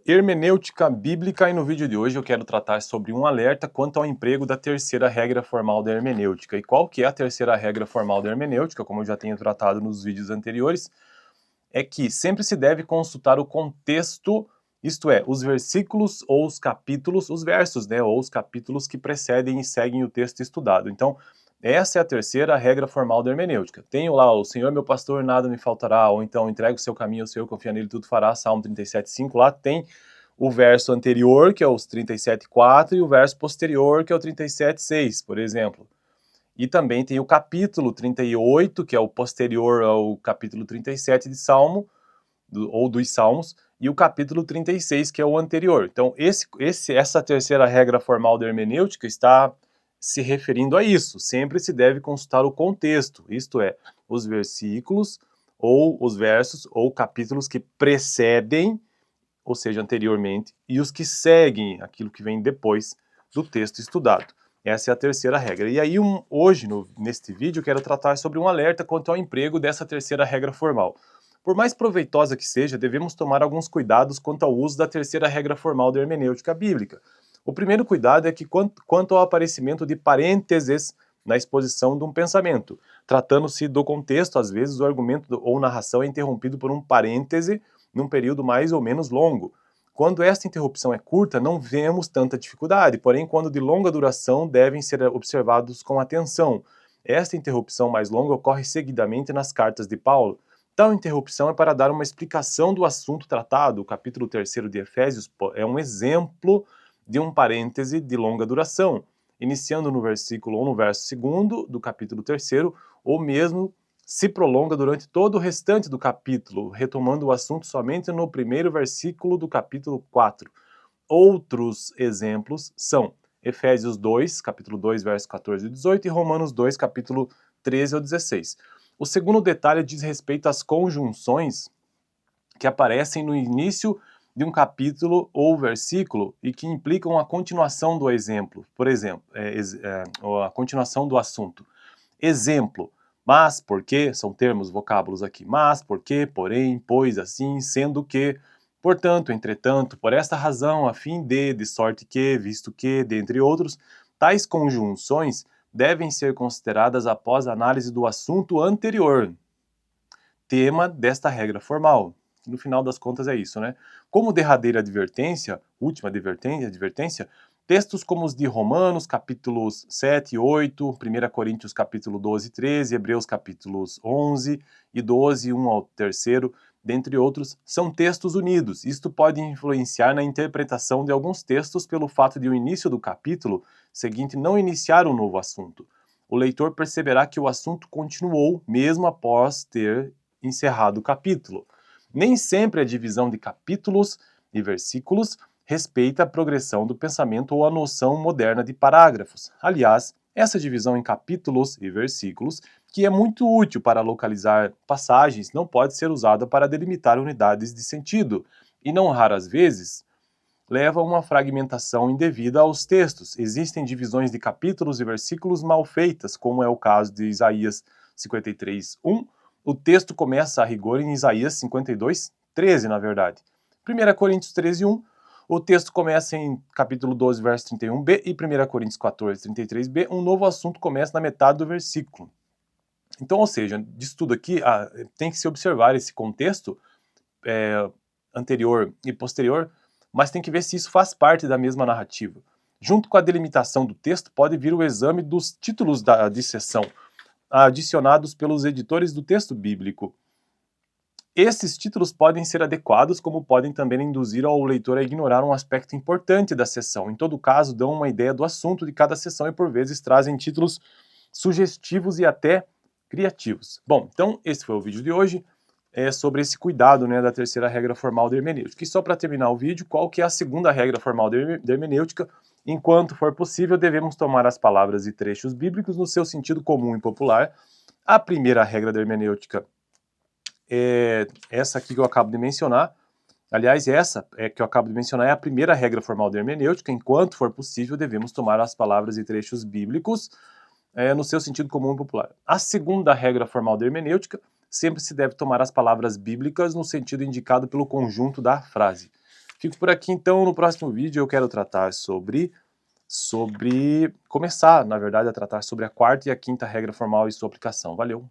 Hermenêutica bíblica, e no vídeo de hoje eu quero tratar sobre um alerta quanto ao emprego da terceira regra formal da hermenêutica. E qual que é a terceira regra formal da hermenêutica, como eu já tenho tratado nos vídeos anteriores, é que sempre se deve consultar o contexto, isto é, os versículos ou os capítulos, os versos, né, ou os capítulos que precedem e seguem o texto estudado. Então, essa é a terceira regra formal da hermenêutica. Tenho lá, o Senhor meu pastor, nada me faltará, ou então entrega o seu caminho ao Senhor, confia nele, tudo fará, Salmo 37,5, lá tem o verso anterior, que é os 37,4, e o verso posterior, que é o 37,6, por exemplo. E também tem o capítulo 38, que é o posterior ao capítulo 37 de Salmo, ou dos Salmos, e o capítulo 36, que é o anterior. Então, essa terceira regra formal da hermenêutica está se referindo a isso. Sempre se deve consultar o contexto, isto é, os versículos, ou os versos, ou capítulos que precedem, ou seja, anteriormente, e os que seguem aquilo que vem depois do texto estudado. Essa é a terceira regra. E aí, hoje, neste vídeo, eu quero tratar sobre um alerta quanto ao emprego dessa terceira regra formal. Por mais proveitosa que seja, devemos tomar alguns cuidados quanto ao uso da terceira regra formal da hermenêutica bíblica. O primeiro cuidado é que quanto ao aparecimento de parênteses na exposição de um pensamento. Tratando-se do contexto, às vezes o argumento ou narração é interrompido por um parêntese num período mais ou menos longo. Quando esta interrupção é curta, não vemos tanta dificuldade, porém, quando de longa duração, devem ser observados com atenção. Esta interrupção mais longa ocorre seguidamente nas cartas de Paulo. Tal interrupção é para dar uma explicação do assunto tratado. O capítulo 3º de Efésios é um exemplo de um parêntese de longa duração, iniciando no versículo ou no verso 2º do capítulo 3º, ou mesmo se prolonga durante todo o restante do capítulo, retomando o assunto somente no primeiro versículo do capítulo 4. Outros exemplos são Efésios 2, capítulo 2, versos 14 e 18, e Romanos 2, capítulo 13 ao 16. O segundo detalhe diz respeito às conjunções que aparecem no início de um capítulo ou versículo e que implicam a continuação do exemplo. Por exemplo, a continuação do assunto. Exemplo, mas, porque, são termos, vocábulos aqui, mas, porque, porém, pois, assim, sendo que, portanto, entretanto, por esta razão, a fim de sorte que, visto que, dentre outros, tais conjunções devem ser consideradas após a análise do assunto anterior, tema desta regra formal. No final das contas é isso, né? Como derradeira advertência, última advertência, textos como os de Romanos, capítulos 7 e 8, 1 Coríntios, capítulo 12 e 13, Hebreus, capítulos 11 e 12, 1 ao 3º, dentre outros, são textos unidos. Isto pode influenciar na interpretação de alguns textos pelo fato de o início do capítulo seguinte não iniciar um novo assunto. O leitor perceberá que o assunto continuou mesmo após ter encerrado o capítulo. Nem sempre a divisão de capítulos e versículos respeita a progressão do pensamento ou a noção moderna de parágrafos. Aliás, essa divisão em capítulos e versículos, que é muito útil para localizar passagens, não pode ser usada para delimitar unidades de sentido, e não raras vezes leva a uma fragmentação indevida aos textos. Existem divisões de capítulos e versículos mal feitas, como é o caso de Isaías 53:1. O texto começa a rigor em Isaías 52:13, na verdade. 1 Coríntios 13:1, o texto começa em capítulo 12, verso 31b, e 1 Coríntios 14:33b, um novo assunto começa na metade do versículo. Então, ou seja, disso tudo aqui, tem que se observar esse contexto anterior e posterior, mas tem que ver se isso faz parte da mesma narrativa. Junto com a delimitação do texto, pode vir o exame dos títulos de seção, adicionados pelos editores do texto bíblico. Esses títulos podem ser adequados, como podem também induzir ao leitor a ignorar um aspecto importante da seção. Em todo caso, dão uma ideia do assunto de cada seção e, por vezes, trazem títulos sugestivos e até criativos. Bom, então, esse foi o vídeo de hoje. Sobre esse cuidado, né, da terceira regra formal da hermenêutica. E só para terminar o vídeo, qual que é a segunda regra formal da hermenêutica? Enquanto for possível, devemos tomar as palavras e trechos bíblicos no seu sentido comum e popular. A primeira regra da hermenêutica é essa aqui que eu acabo de mencionar. Aliás, essa que eu acabo de mencionar é a primeira regra formal da hermenêutica. Enquanto for possível, devemos tomar as palavras e trechos bíblicos no seu sentido comum e popular. A segunda regra formal da hermenêutica: sempre se deve tomar as palavras bíblicas no sentido indicado pelo conjunto da frase. Fico por aqui então. No próximo vídeo eu quero tratar começar, na verdade, a tratar sobre a quarta e a quinta regra formal e sua aplicação. Valeu!